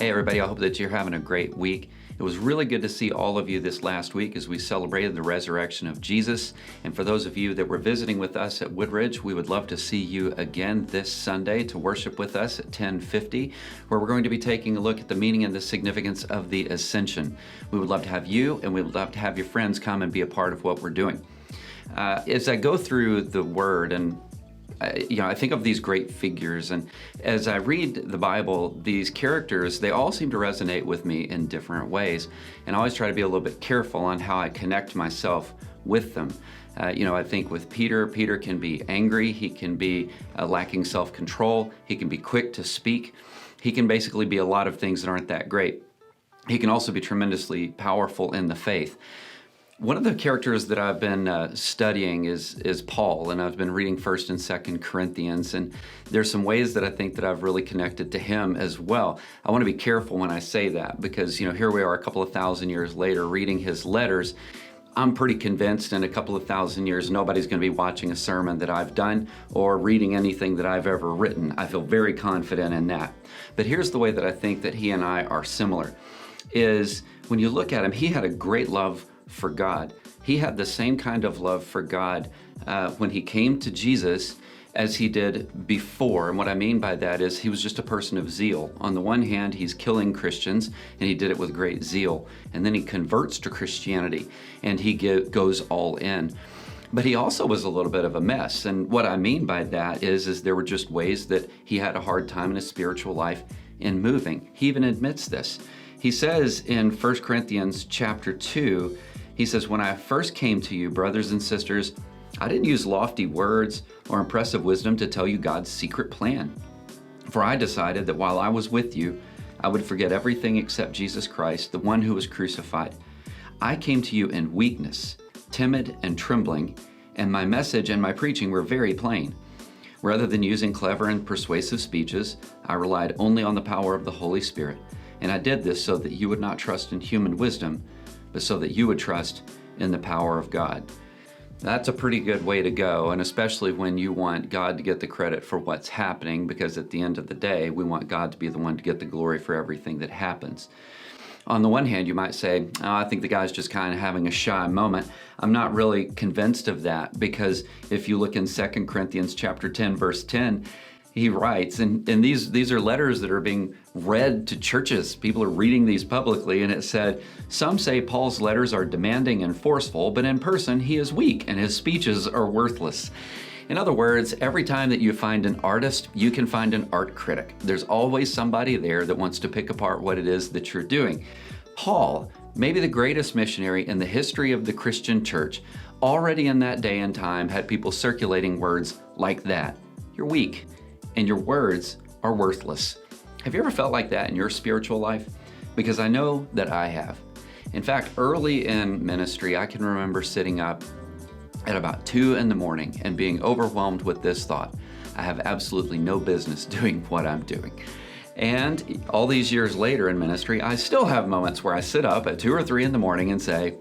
Hey everybody, I hope that you're having a great week. It was really good to see all of you this last week as we celebrated the resurrection of Jesus. And for those of you that were visiting with us at Woodridge, we would love to see you again this Sunday to worship with us at 10:50, where we're going to be taking a look at the meaning and the significance of the ascension. We would love to have you, and we would love to have your friends come and be a part of what we're doing. As I go through the Word, and I think of these great figures, and as I read the Bible, these characters, they all seem to resonate with me in different ways. And I always try to be a little bit careful on how I connect myself with them. I think with Peter can be angry, he can be lacking self-control, he can be quick to speak, he can basically be a lot of things that aren't that great. He can also be tremendously powerful in the faith. One of the characters that I've been studying is Paul, and I've been reading 1st and 2nd Corinthians, and there's some ways that I think that I've really connected to him as well. I want to be careful when I say that because, here we are a couple of thousand years later reading his letters. I'm pretty convinced in a couple of thousand years nobody's going to be watching a sermon that I've done or reading anything that I've ever written. I feel very confident in that. But here's the way that I think that he and I are similar, is when you look at him, he had a great love for God. He had the same kind of love for God when he came to Jesus as he did before. And what I mean by that is he was just a person of zeal. On the one hand, he's killing Christians, and he did it with great zeal. And then he converts to Christianity, and he goes all in. But he also was a little bit of a mess. And what I mean by that is there were just ways that he had a hard time in his spiritual life in moving. He even admits this. He says in 1 Corinthians chapter 2, he says, "When I first came to you, brothers and sisters, I didn't use lofty words or impressive wisdom to tell you God's secret plan. For I decided that while I was with you, I would forget everything except Jesus Christ, the one who was crucified. I came to you in weakness, timid and trembling, and my message and my preaching were very plain. Rather than using clever and persuasive speeches, I relied only on the power of the Holy Spirit. And I did this so that you would not trust in human wisdom, but so that you would trust in the power of God." That's a pretty good way to go, and especially when you want God to get the credit for what's happening, because at the end of the day, we want God to be the one to get the glory for everything that happens. On the one hand, you might say, "Oh, I think the guy's just kind of having a shy moment." I'm not really convinced of that, because if you look in 2 Corinthians chapter 10, verse 10, he writes, and these are letters that are being read to churches. People are reading these publicly, and it said, "Some say Paul's letters are demanding and forceful, but in person he is weak and his speeches are worthless." In other words, every time that you find an artist, you can find an art critic. There's always somebody there that wants to pick apart what it is that you're doing. Paul, maybe the greatest missionary in the history of the Christian church, already in that day and time had people circulating words like that. You're weak, and your words are worthless. Have you ever felt like that in your spiritual life? Because I know that I have. In fact, early in ministry, I can remember sitting up at about 2 in the morning and being overwhelmed with this thought: I have absolutely no business doing what I'm doing. And all these years later in ministry, I still have moments where I sit up at 2 or 3 in the morning and say,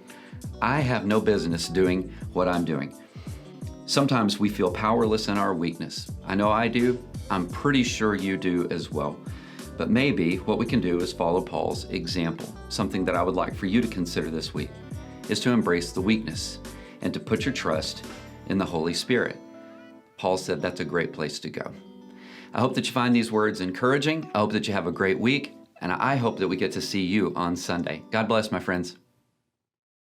I have no business doing what I'm doing. Sometimes we feel powerless in our weakness. I know I do. I'm pretty sure you do as well. But maybe what we can do is follow Paul's example. Something that I would like for you to consider this week is to embrace the weakness and to put your trust in the Holy Spirit. Paul said that's a great place to go. I hope that you find these words encouraging. I hope that you have a great week, and I hope that we get to see you on Sunday. God bless, my friends.